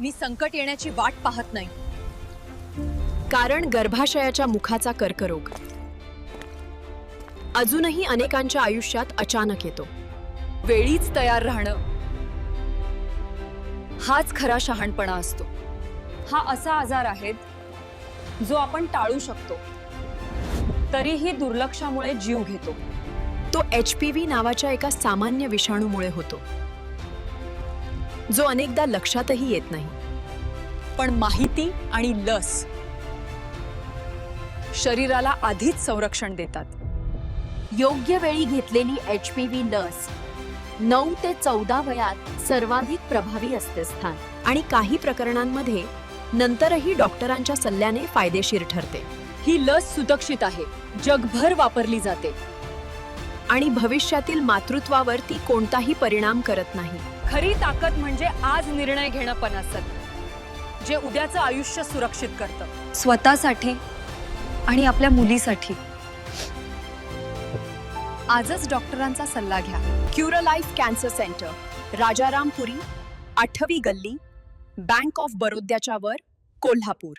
मी संकट येण्याची वाट पाहत नाही. कारण गर्भाशयाच्या मुखाचा कर्करोग अजूनही अनेकांच्या आयुष्यात अचानक येतो. वेळीच तयार राहणं हाच खरा शहाणपणा असतो. हा असा आजार आहे जो आपण टाळू शकतो, तरीही दुर्लक्षामुळे जीव घेतो. तो HPV नावाच्या एका सामान्य विषाणूमुळे होतो, जो अनेकदा लक्षातही येत नाही. पण माहिती आणि लस शरीराला आधीच संरक्षण देतात. योग्य वेळी घेतलेली HPV लस 9 ते 14 वयात सर्वाधिक प्रभावी असते स्थान. आणि काही प्रकरणांमध्ये नंतरही डॉक्टरांच्या सल्ल्याने फायदेशीर ठरते. ही लस सुरक्षित आहे, जगभर वापरली जाते आणि भविष्यातील मातृत्वावर ती कोणताही परिणाम करत नाही. खरी ताकद म्हणजे आज निर्णय घेणं पणासत, जे उद्याचं आयुष्य सुरक्षित करतं, स्वतःसाठी आणि आपल्या मुलीसाठी. आजच डॉक्टरांचा सल्ला घ्या. क्युरालाइफ कॅन्सर सेंटर, राजारामपुरी, 8वी गल्ली, बँक ऑफ बरोद्याच्या वर, कोल्हापूर.